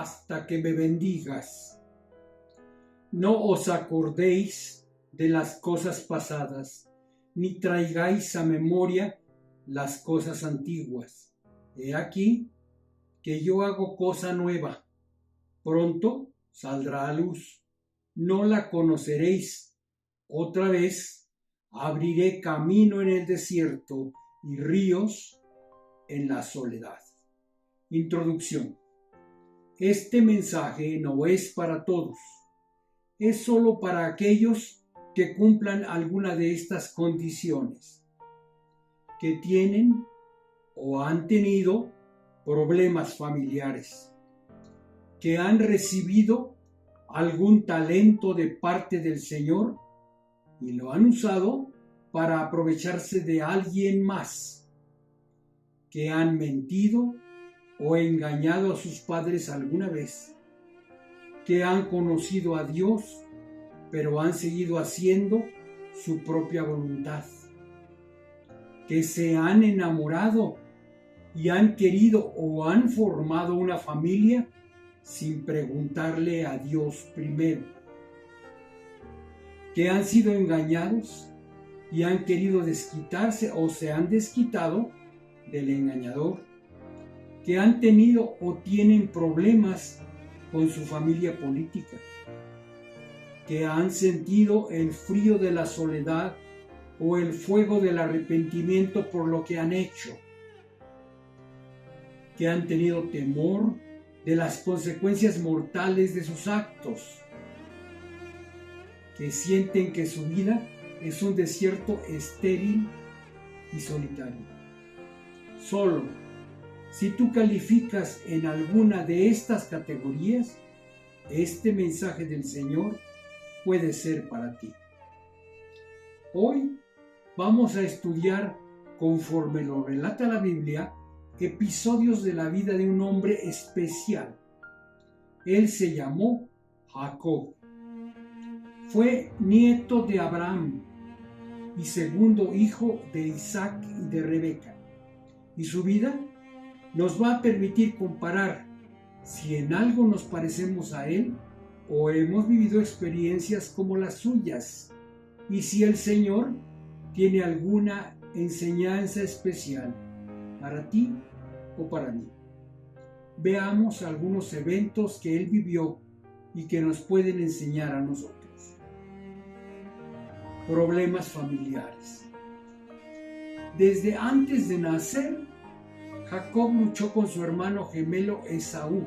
hasta que me bendigas. No os acordéis de las cosas pasadas, ni traigáis a memoria las cosas antiguas. He aquí que yo hago cosa nueva. Pronto saldrá a luz. No la conoceréis. Otra vez abriré camino en el desierto y ríos en la soledad. Introducción. Este mensaje no es para todos. Es solo para aquellos que cumplan alguna de estas condiciones, que tienen o han tenido problemas familiares, que han recibido algún talento de parte del Señor y lo han usado para aprovecharse de alguien más, que han mentido o engañado a sus padres alguna vez, que han conocido a Dios, pero han seguido haciendo su propia voluntad, que se han enamorado y han querido o han formado una familia sin preguntarle a Dios primero, que han sido engañados y han querido desquitarse o se han desquitado del engañador, que han tenido o tienen problemas con su familia política, que han sentido el frío de la soledad o el fuego del arrepentimiento por lo que han hecho, que han tenido temor de las consecuencias mortales de sus actos, que sienten que su vida es un desierto estéril y solitario. Solo si tú calificas en alguna de estas categorías, este mensaje del Señor puede ser para ti. Hoy vamos a estudiar, conforme lo relata la Biblia, episodios de la vida de un hombre especial. Él se llamó Jacob. Fue nieto de Abraham y segundo hijo de Isaac y de Rebeca. Y su vida nos va a permitir comparar si en algo nos parecemos a él o hemos vivido experiencias como las suyas, y si el Señor tiene alguna enseñanza especial para ti o para mí. Veamos algunos eventos que él vivió y que nos pueden enseñar a nosotros. Problemas familiares. Desde antes de nacer, Jacob luchó con su hermano gemelo Esaú,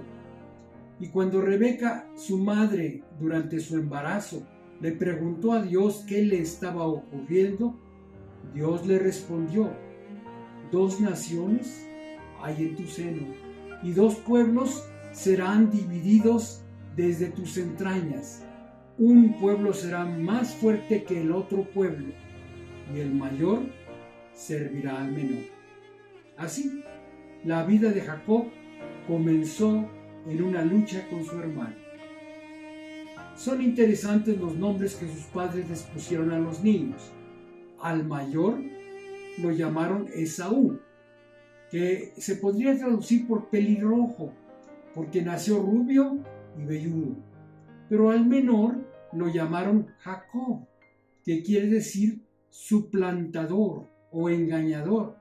y cuando Rebeca, su madre, durante su embarazo, le preguntó a Dios qué le estaba ocurriendo, Dios le respondió: 2 naciones hay en tu seno, y 2 pueblos serán divididos desde tus entrañas. Un pueblo será más fuerte que el otro pueblo, y el mayor servirá al menor. Así, la vida de Jacob comenzó en una lucha con su hermano. Son interesantes los nombres que sus padres les pusieron a los niños. Al mayor lo llamaron Esaú, que se podría traducir por pelirrojo, porque nació rubio y velludo. Pero al menor lo llamaron Jacob, que quiere decir suplantador o engañador,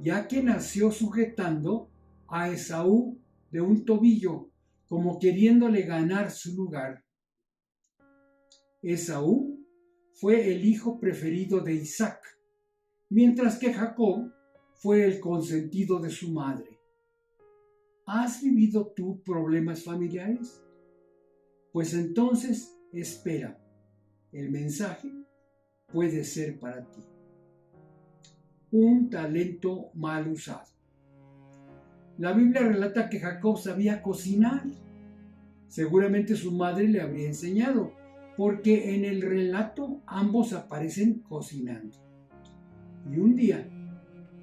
ya que nació sujetando a Esaú de un tobillo, como queriéndole ganar su lugar. Esaú fue el hijo preferido de Isaac, mientras que Jacob fue el consentido de su madre. ¿Has vivido tú problemas familiares? Pues entonces espera, el mensaje puede ser para ti. Un talento mal usado. La Biblia relata que Jacob sabía cocinar. Seguramente su madre le habría enseñado, porque en el relato ambos aparecen cocinando. Y un día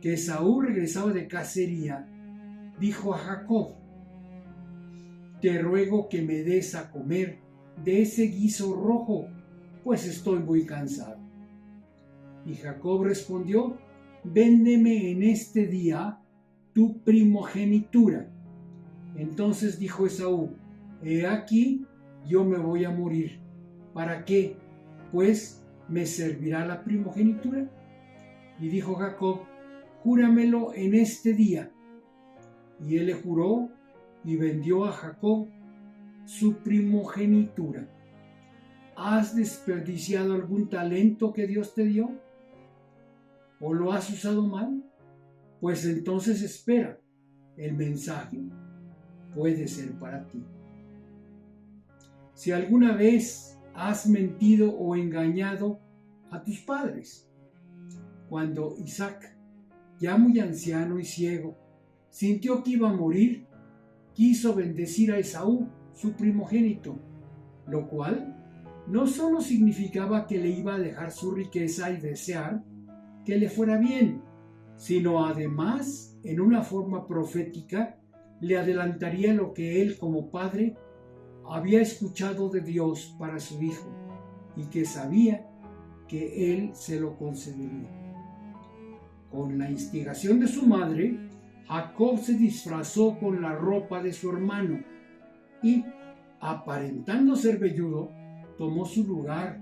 que Esaú regresaba de cacería, dijo a Jacob: te ruego que me des a comer de ese guiso rojo, pues estoy muy cansado. Y Jacob respondió: véndeme en este día tu primogenitura. Entonces dijo Esaú: he aquí, yo me voy a morir. ¿Para qué? Pues me servirá la primogenitura. Y dijo Jacob: júramelo en este día. Y él le juró y vendió a Jacob su primogenitura. ¿Has desperdiciado algún talento que Dios te dio? ¿O lo has usado mal? Pues entonces espera, el mensaje puede ser para ti. Si alguna vez has mentido o engañado a tus padres, cuando Isaac, ya muy anciano y ciego, sintió que iba a morir, quiso bendecir a Esaú, su primogénito, lo cual no solo significaba que le iba a dejar su riqueza y desear que le fuera bien, sino además, en una forma profética, le adelantaría lo que él como padre había escuchado de Dios para su hijo y que sabía que él se lo concedería. Con la instigación de su madre, Jacob se disfrazó con la ropa de su hermano y, aparentando ser velludo, tomó su lugar,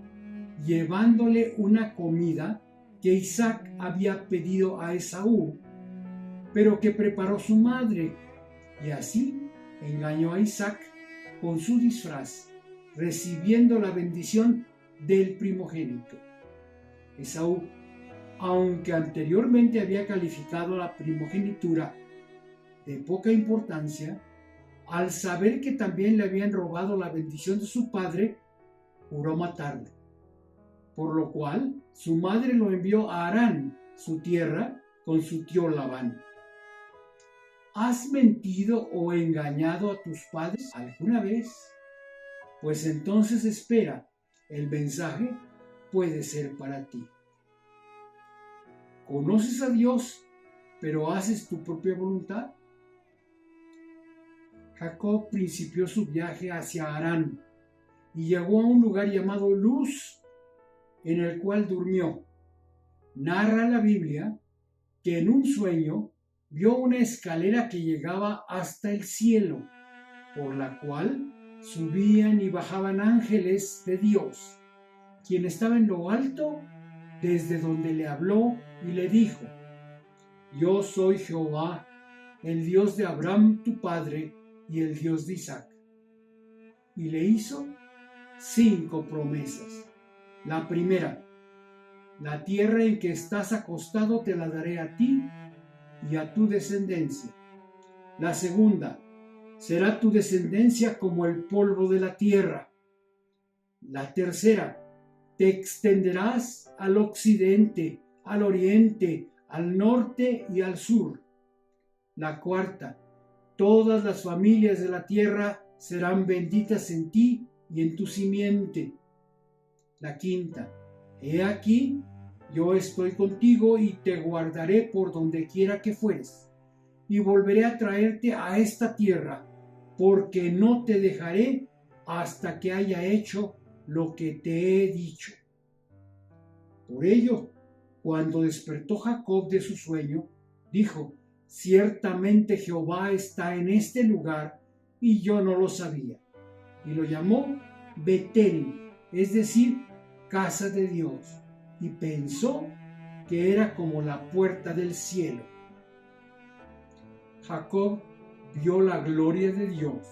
llevándole una comida que Isaac había pedido a Esaú, pero que preparó su madre, y así engañó a Isaac con su disfraz, recibiendo la bendición del primogénito. Esaú, aunque anteriormente había calificado la primogenitura de poca importancia, al saber que también le habían robado la bendición de su padre, juró matarle. Por lo cual, su madre lo envió a Harán, su tierra, con su tío Labán. ¿Has mentido o engañado a tus padres alguna vez? Pues entonces espera, el mensaje puede ser para ti. ¿Conoces a Dios, pero haces tu propia voluntad? Jacob principió su viaje hacia Harán y llegó a un lugar llamado Luz, en el cual durmió. Narra la Biblia que en un sueño vio una escalera que llegaba hasta el cielo, por la cual subían y bajaban ángeles de Dios, quien estaba en lo alto, desde donde le habló y le dijo: yo soy Jehová, el Dios de Abraham tu padre y el Dios de Isaac. Y le hizo 5 promesas. La primera: la tierra en que estás acostado te la daré a ti y a tu descendencia. La segunda: será tu descendencia como el polvo de la tierra. La tercera: te extenderás al occidente, al oriente, al norte y al sur. La cuarta: todas las familias de la tierra serán benditas en ti y en tu simiente. La quinta: he aquí, yo estoy contigo y te guardaré por donde quiera que fueres, y volveré a traerte a esta tierra, porque no te dejaré hasta que haya hecho lo que te he dicho. Por ello, cuando despertó Jacob de su sueño, dijo: ciertamente Jehová está en este lugar, y yo no lo sabía. Y lo llamó Betel, es decir, casa de Dios, y pensó que era como la puerta del cielo. Jacob vio la gloria de Dios,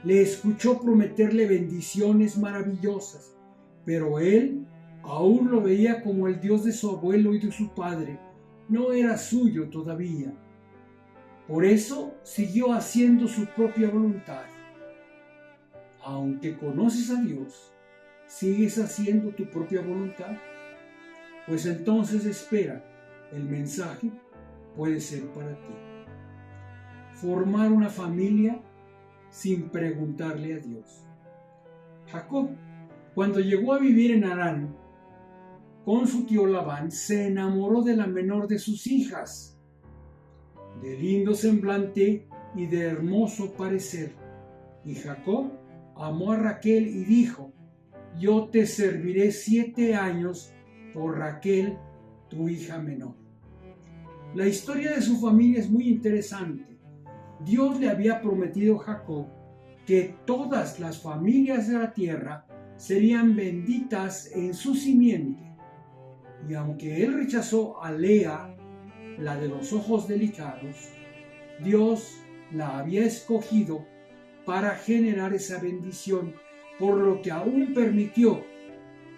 le escuchó prometerle bendiciones maravillosas, pero él aún lo veía como el Dios de su abuelo y de su padre, no era suyo todavía. Por eso siguió haciendo su propia voluntad. Aunque conoces a Dios, ¿sigues haciendo tu propia voluntad? Pues entonces espera, el mensaje puede ser para ti. Formar una familia sin preguntarle a Dios. Jacob, cuando llegó a vivir en Harán con su tío Labán, se enamoró de la menor de sus hijas, de lindo semblante y de hermoso parecer. Y Jacob amó a Raquel y dijo: yo te serviré 7 años por Raquel, tu hija menor. La historia de su familia es muy interesante. Dios le había prometido a Jacob que todas las familias de la tierra serían benditas en su simiente. Y aunque él rechazó a Lea, la de los ojos delicados, Dios la había escogido para generar esa bendición, por lo que aún permitió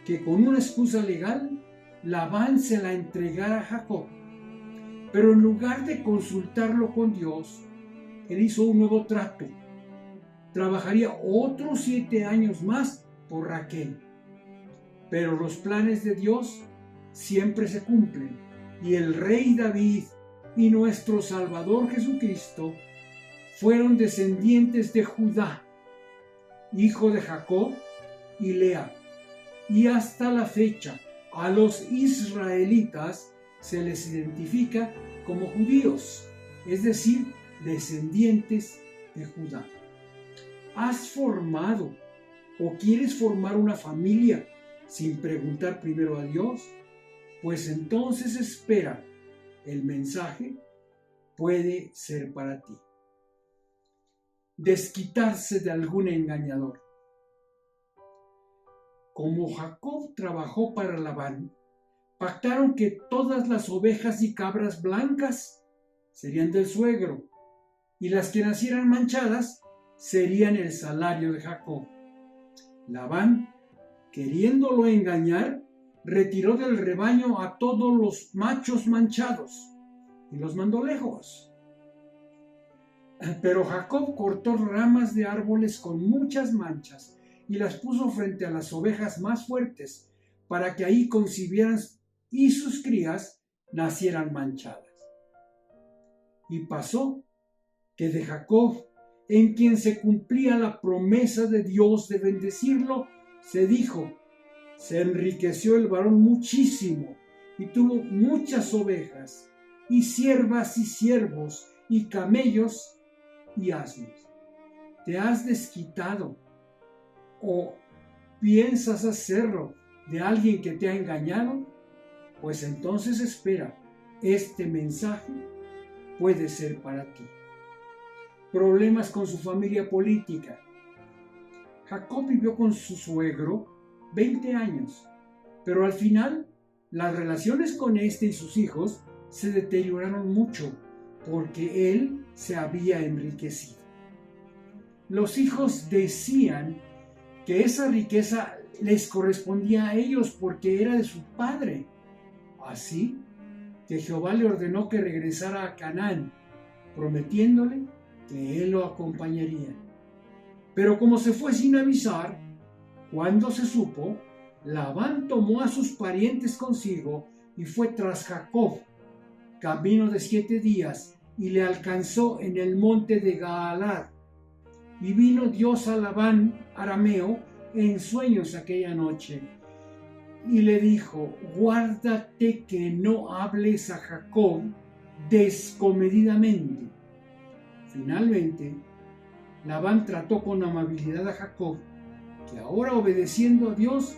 que con una excusa legal Labán se la entregara a Jacob. Pero en lugar de consultarlo con Dios, él hizo un nuevo trato. Trabajaría otros 7 años más por Raquel. Pero los planes de Dios siempre se cumplen, y el rey David y nuestro Salvador Jesucristo fueron descendientes de Judá, hijo de Jacob y Lea, y hasta la fecha a los israelitas se les identifica como judíos, es decir, descendientes de Judá. ¿Has formado o quieres formar una familia sin preguntar primero a Dios? Pues entonces espera, el mensaje puede ser para ti. Desquitarse de algún engañador. Como Jacob trabajó para Labán, pactaron que todas las ovejas y cabras blancas serían del suegro, y las que nacieran manchadas serían el salario de Jacob. Labán, queriéndolo engañar, retiró del rebaño a todos los machos manchados y los mandó lejos. Pero Jacob cortó ramas de árboles con muchas manchas y las puso frente a las ovejas más fuertes, para que ahí concibieran y sus crías nacieran manchadas. Y pasó que de Jacob, en quien se cumplía la promesa de Dios de bendecirlo, se dijo: se enriqueció el varón muchísimo y tuvo muchas ovejas y siervas y siervos y camellos y asnos. ¿Te has desquitado o piensas hacerlo de alguien que te ha engañado? Pues entonces espera, este mensaje puede ser para ti. Problemas con su familia política. Jacob vivió con su suegro 20 años, pero al final las relaciones con este y sus hijos se deterioraron mucho porque él se había enriquecido. Los hijos decían que esa riqueza les correspondía a ellos porque era de su padre. Así que Jehová le ordenó que regresara a Canaán, prometiéndole que él lo acompañaría. Pero como se fue sin avisar, cuando se supo, Labán tomó a sus parientes consigo y fue tras Jacob, camino de 7 días, y le alcanzó en el monte de Gaalad. Y vino Dios a Labán, arameo, en sueños aquella noche, y le dijo: guárdate que no hables a Jacob descomedidamente. Finalmente, Labán trató con amabilidad a Jacob, que ahora, obedeciendo a Dios,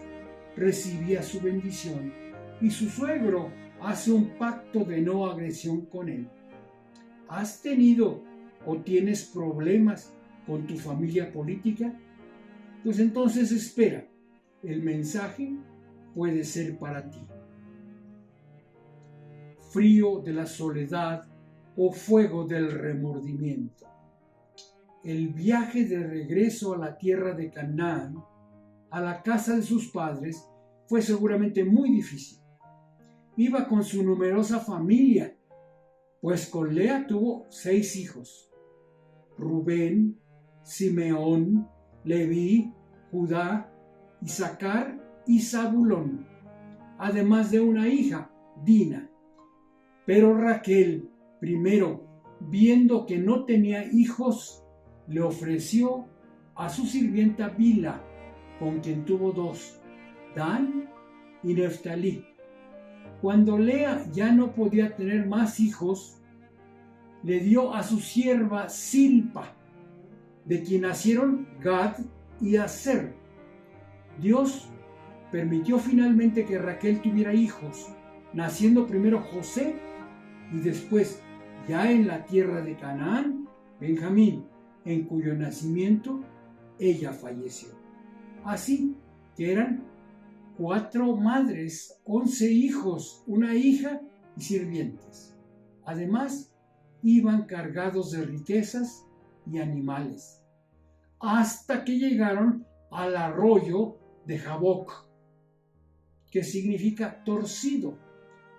recibía su bendición, y su suegro hace un pacto de no agresión con él. ¿Has tenido o tienes problemas con tu familia política? Pues entonces espera, el mensaje puede ser para ti. Frío de la soledad o fuego del remordimiento. El viaje de regreso a la tierra de Canaán, a la casa de sus padres, fue seguramente muy difícil. Iba con su numerosa familia, pues con Lea tuvo 6 hijos: Rubén, Simeón, Leví, Judá, Isaacar y Zabulón, además de una hija, Dina. Pero Raquel, primero, viendo que no tenía hijos, le ofreció a su sirvienta Bila, con quien tuvo 2, Dan y Neftalí. Cuando Lea ya no podía tener más hijos, le dio a su sierva Silpa, de quien nacieron Gad y Aser. Dios permitió finalmente que Raquel tuviera hijos, naciendo primero José y después, ya en la tierra de Canaán, Benjamín, en cuyo nacimiento ella falleció. Así que eran 4 madres, 11 hijos, una hija y sirvientes. Además, iban cargados de riquezas y animales, hasta que llegaron al arroyo de Jaboc, que significa torcido,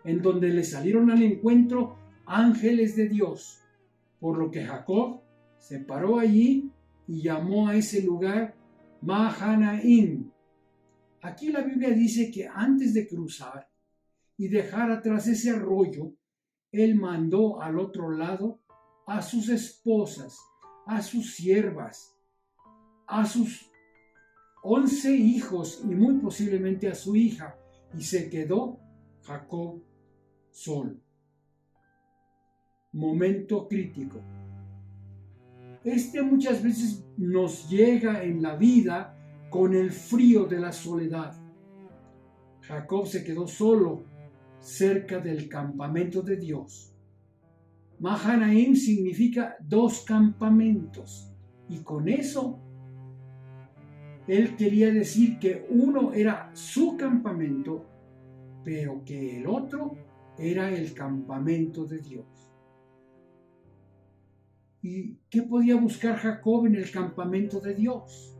en donde le salieron al encuentro ángeles de Dios, por lo que Jacob se paró allí y llamó a ese lugar Mahanaim. Aquí la Biblia dice que antes de cruzar y dejar atrás ese arroyo, él mandó al otro lado a sus esposas, a sus siervas, a sus 11 hijos y muy posiblemente a su hija, y se quedó Jacob solo. Momento crítico. Muchas veces nos llega en la vida con el frío de la soledad. Jacob se quedó solo cerca del campamento de Dios. Mahanaim significa 2 campamentos, y con eso él quería decir que uno era su campamento, pero que el otro era el campamento de Dios. ¿Y qué podía buscar Jacob en el campamento de Dios?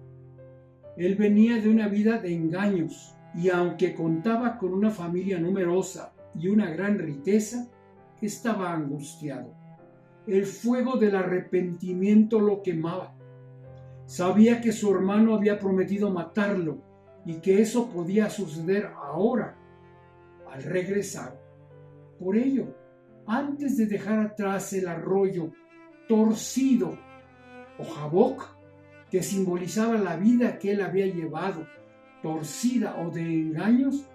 Él venía de una vida de engaños, y aunque contaba con una familia numerosa y una gran riqueza, estaba angustiado. El fuego del arrepentimiento lo quemaba. Sabía que su hermano había prometido matarlo y que eso podía suceder ahora, al regresar. Por ello, antes de dejar atrás el arroyo torcido o Jaboc, que simbolizaba la vida que él había llevado, torcida o de engaños,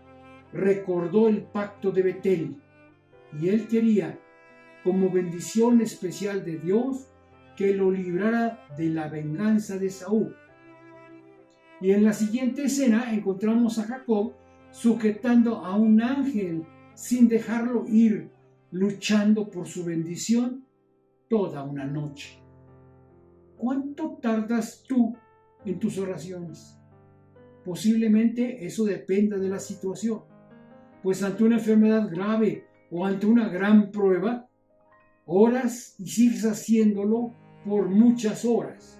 recordó el pacto de Betel, y él quería, como bendición especial de Dios, que lo librara de la venganza de Saúl. Y en la siguiente escena encontramos a Jacob sujetando a un ángel sin dejarlo ir, luchando por su bendición toda una noche. ¿Cuánto tardas tú en tus oraciones? Posiblemente eso dependa de la situación, pues ante una enfermedad grave o ante una gran prueba, oras y sigues haciéndolo por muchas horas.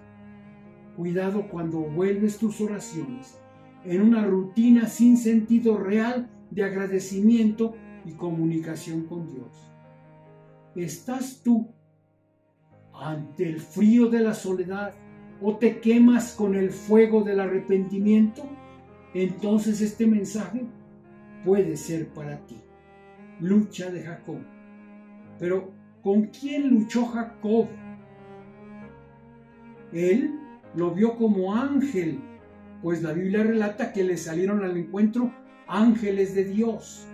Cuidado cuando vuelves tus oraciones en una rutina sin sentido real de agradecimiento y comunicación con Dios. ¿Estás tú ante el frío de la soledad o te quemas con el fuego del arrepentimiento? Entonces este mensaje puede ser para ti. Lucha de Jacob. Pero ¿con quién luchó Jacob? Él lo vio como ángel, pues la Biblia relata que le salieron al encuentro ángeles de Dios.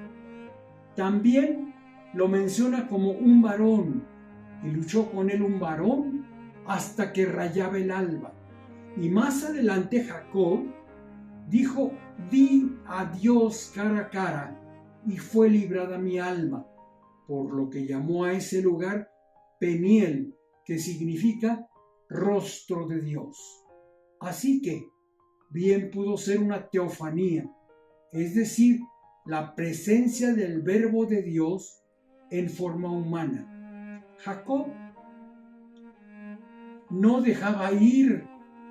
También lo menciona como un varón, y luchó con él un varón hasta que rayaba el alba. Y más adelante Jacob dijo: vi a Dios cara a cara, y fue librada mi alma, por lo que llamó a ese lugar Peniel, que significa rostro de Dios. Así que bien pudo ser una teofanía, es decir, la presencia del Verbo de Dios en forma humana. Jacob no dejaba ir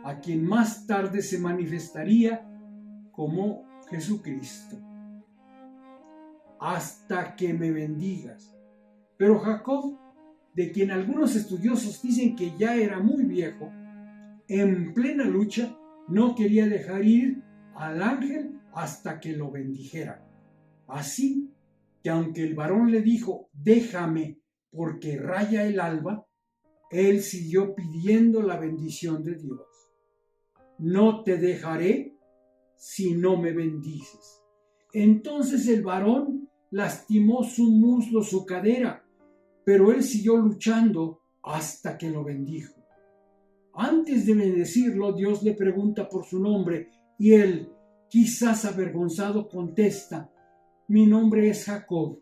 a quien más tarde se manifestaría como Jesucristo. Hasta que me bendigas. Pero Jacob, de quien algunos estudiosos dicen que ya era muy viejo, en plena lucha no quería dejar ir al ángel hasta que lo bendijera. Así que aunque el varón le dijo: déjame porque raya el alba, él siguió pidiendo la bendición de Dios. No te dejaré si no me bendices. Entonces el varón lastimó su muslo, su cadera, pero él siguió luchando hasta que lo bendijo. Antes de bendecirlo, Dios le pregunta por su nombre y él, quizás avergonzado, contesta: mi nombre es Jacob,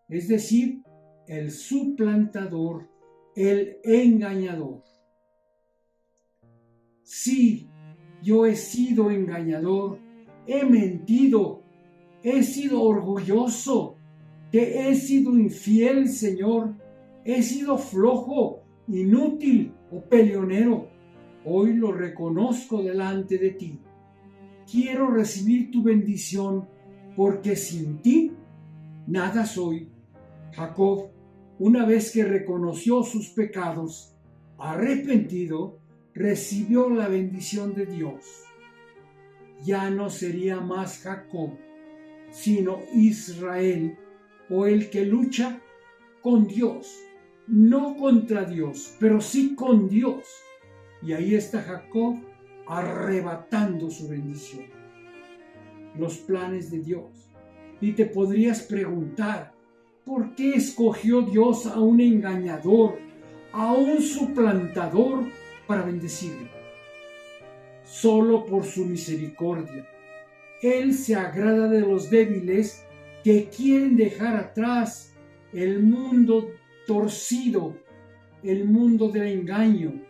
es decir, el suplantador el engañador. Sí, yo he sido engañador, he mentido, he sido orgulloso, te he sido infiel, Señor, he sido flojo, inútil o peleonero. Hoy lo reconozco delante de ti. Quiero recibir tu bendición, porque sin ti nada soy. Jacob, una vez que reconoció sus pecados, arrepentido, recibió la bendición de Dios. Ya no sería más Jacob, sino Israel, o el que lucha con Dios, no contra Dios, pero sí con Dios. Y ahí está Jacob arrebatando su bendición. Los planes de Dios. Y te podrías preguntar, ¿por qué escogió Dios a un engañador, a un suplantador para bendecirlo? Solo por su misericordia. Él se agrada de los débiles que quieren dejar atrás el mundo torcido, el mundo del engaño.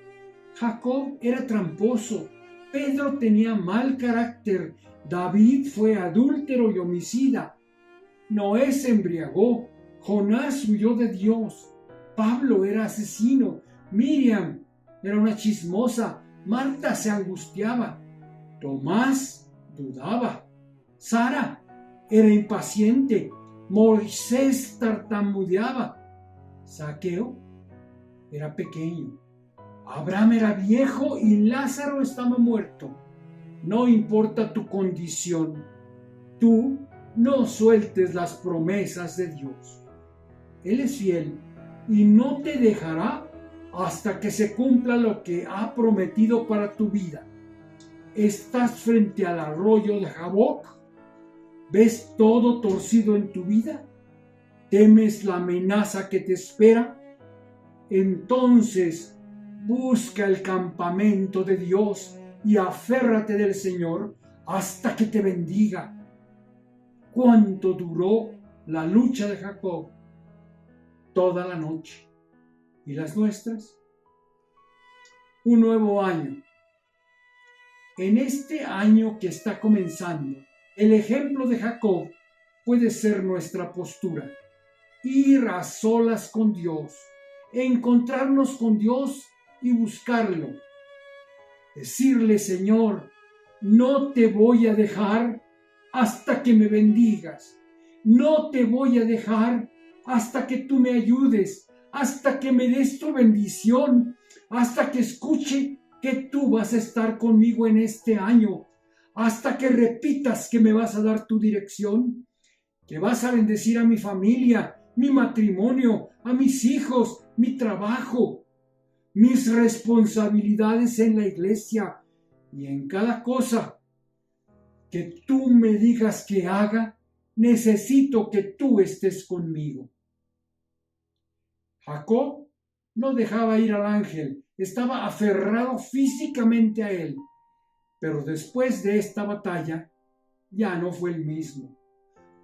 Jacob era tramposo, Pedro tenía mal carácter, David fue adúltero y homicida, Noé se embriagó, Jonás huyó de Dios, Pablo era asesino, Miriam era una chismosa, Marta se angustiaba, Tomás dudaba, Sara era impaciente, Moisés tartamudeaba, Zaqueo era pequeño, Abraham era viejo y Lázaro estaba muerto. No importa tu condición, tú no sueltes las promesas de Dios. Él es fiel y no te dejará hasta que se cumpla lo que ha prometido para tu vida. Estás frente al arroyo de Jaboc. ¿Ves todo torcido en tu vida? ¿Temes la amenaza que te espera? Entonces busca el campamento de Dios y aférrate del Señor hasta que te bendiga. ¿Cuánto duró la lucha de Jacob? Toda la noche. ¿Y las nuestras? Un nuevo año. En este año que está comenzando, el ejemplo de Jacob puede ser nuestra postura. Ir a solas con Dios, encontrarnos con Dios y buscarlo. Decirle, Señor, no te voy a dejar hasta que me bendigas. No te voy a dejar hasta que tú me ayudes, hasta que me des tu bendición, hasta que escuche que tú vas a estar conmigo en este año, hasta que repitas que me vas a dar tu dirección, que vas a bendecir a mi familia, mi matrimonio, a mis hijos, mi trabajo, mis responsabilidades en la iglesia y en cada cosa que tú me digas que haga, necesito que tú estés conmigo. Jacob no dejaba ir al ángel, estaba aferrado físicamente a él, pero después de esta batalla ya no fue el mismo.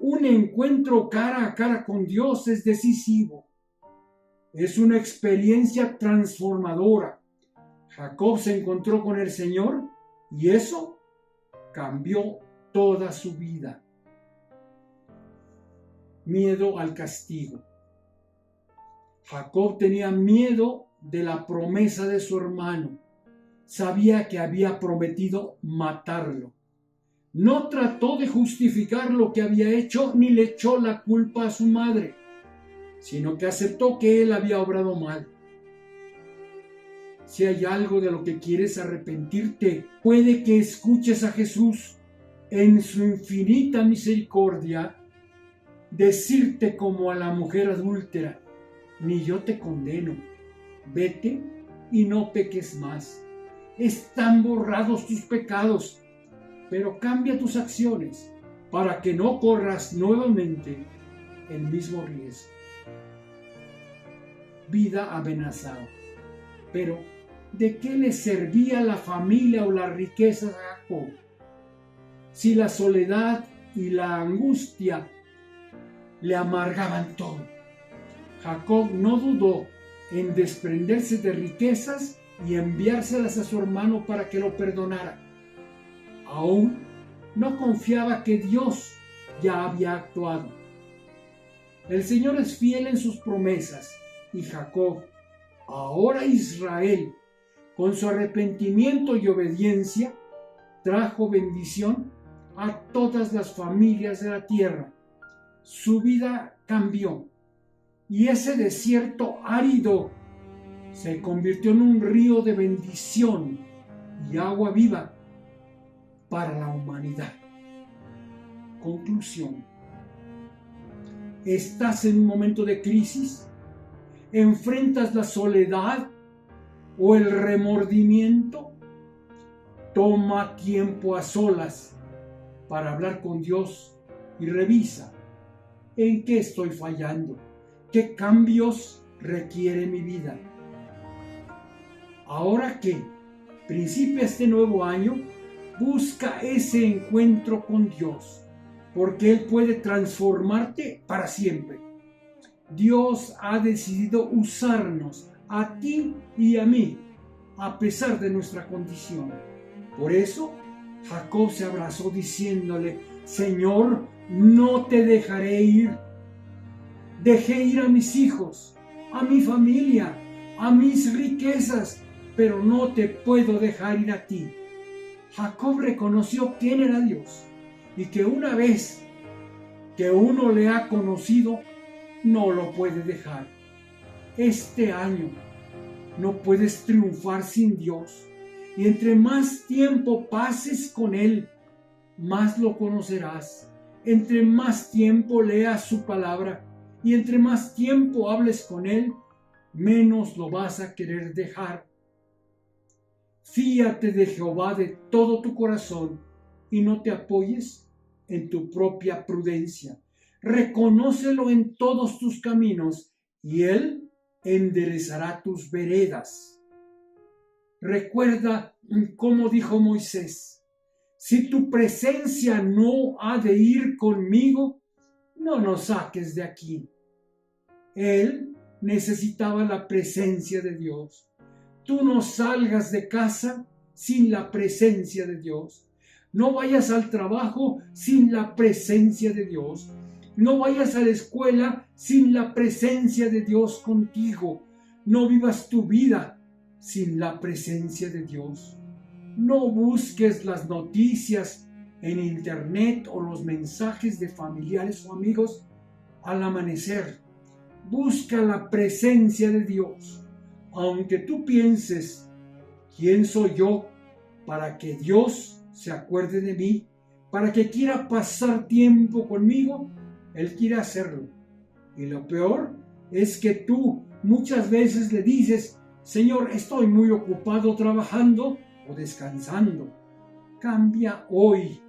Un encuentro cara a cara con Dios es decisivo. Es una experiencia transformadora. Jacob se encontró con el Señor y eso cambió toda su vida. Miedo al castigo. Jacob tenía miedo de la promesa de su hermano. Sabía que había prometido matarlo. No trató de justificar lo que había hecho ni le echó la culpa a su madre, sino que aceptó que él había obrado mal. Si hay algo de lo que quieres arrepentirte, puede que escuches a Jesús en su infinita misericordia decirte como a la mujer adúltera: ni yo te condeno, vete y no peques más. Están borrados tus pecados, pero cambia tus acciones para que no corras nuevamente el mismo riesgo. Vida amenazada. Pero, ¿de qué le servía la familia o las riquezas a Jacob si la soledad y la angustia le amargaban todo? Jacob no dudó en desprenderse de riquezas y enviárselas a su hermano para que lo perdonara. Aún no confiaba que Dios ya había actuado. El Señor es fiel en sus promesas, y Jacob, ahora Israel, con su arrepentimiento y obediencia, trajo bendición a todas las familias de la tierra. Su vida cambió, y ese desierto árido se convirtió en un río de bendición y agua viva para la humanidad. Conclusión. ¿Estás en un momento de crisis? ¿Enfrentas la soledad o el remordimiento? Toma tiempo a solas para hablar con Dios y revisa en qué estoy fallando, qué cambios requiere mi vida. Ahora que principia este nuevo año, busca ese encuentro con Dios, porque Él puede transformarte para siempre. Dios ha decidido usarnos, a ti y a mí, a pesar de nuestra condición. Por eso, Jacob se abrazó diciéndole: Señor, no te dejaré ir. Dejé ir a mis hijos, a mi familia, a mis riquezas, pero no te puedo dejar ir a ti. Jacob reconoció quién era Dios y que una vez que uno le ha conocido, no lo puede dejar. Este año no puedes triunfar sin Dios, y entre más tiempo pases con Él, más lo conocerás. Entre más tiempo leas su palabra y entre más tiempo hables con Él, menos lo vas a querer dejar. Fíate de Jehová de todo tu corazón y no te apoyes en tu propia prudencia. Reconócelo en todos tus caminos y Él enderezará tus veredas. Recuerda cómo dijo Moisés: si tu presencia no ha de ir conmigo, no nos saques de aquí. Él necesitaba la presencia de Dios. Tú no salgas de casa sin la presencia de Dios. No vayas al trabajo sin la presencia de Dios. No vayas a la escuela sin la presencia de Dios contigo. No vivas tu vida sin la presencia de Dios. No busques las noticias en internet o los mensajes de familiares o amigos al amanecer. Busca la presencia de Dios. Aunque tú pienses: ¿quién soy yo para que Dios se acuerde de mí? Para que quiera pasar tiempo conmigo. Él quiere hacerlo. Y lo peor es que tú muchas veces le dices: Señor, estoy muy ocupado trabajando o descansando. Cambia hoy.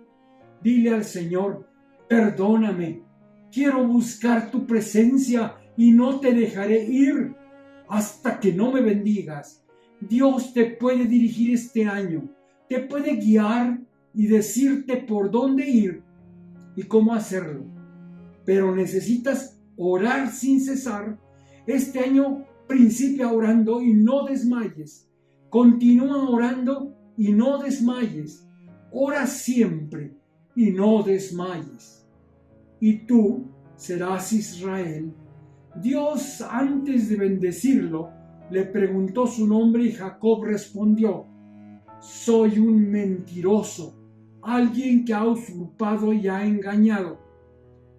Dile al Señor: perdóname. Quiero buscar tu presencia y no te dejaré ir hasta que no me bendigas. Dios te puede dirigir este año, te puede guiar y decirte por dónde ir y cómo hacerlo. Pero necesitas orar sin cesar. Este año principia orando y no desmayes. Continúa orando y no desmayes. Ora siempre y no desmayes. Y tú serás Israel. Dios, antes de bendecirlo, le preguntó su nombre y Jacob respondió: soy un mentiroso, alguien que ha usurpado y ha engañado.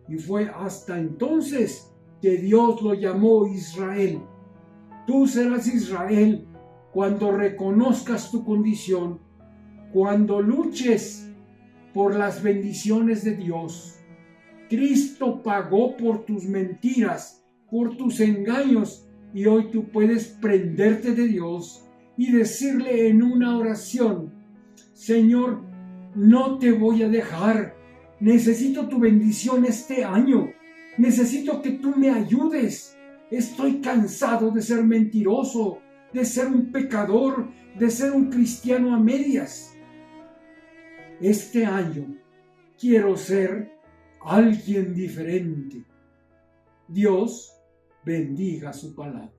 Y fue hasta entonces que Dios lo llamó Israel. Tú serás Israel cuando reconozcas tu condición, cuando luches por las bendiciones de Dios. Cristo pagó por tus mentiras, por tus engaños, y hoy tú puedes prenderte de Dios y decirle en una oración: Señor, no te voy a dejar. Necesito tu bendición este año. Necesito que tú me ayudes. Estoy cansado de ser mentiroso, de ser un pecador, de ser un cristiano a medias. Este año quiero ser alguien diferente. Dios bendiga su palabra.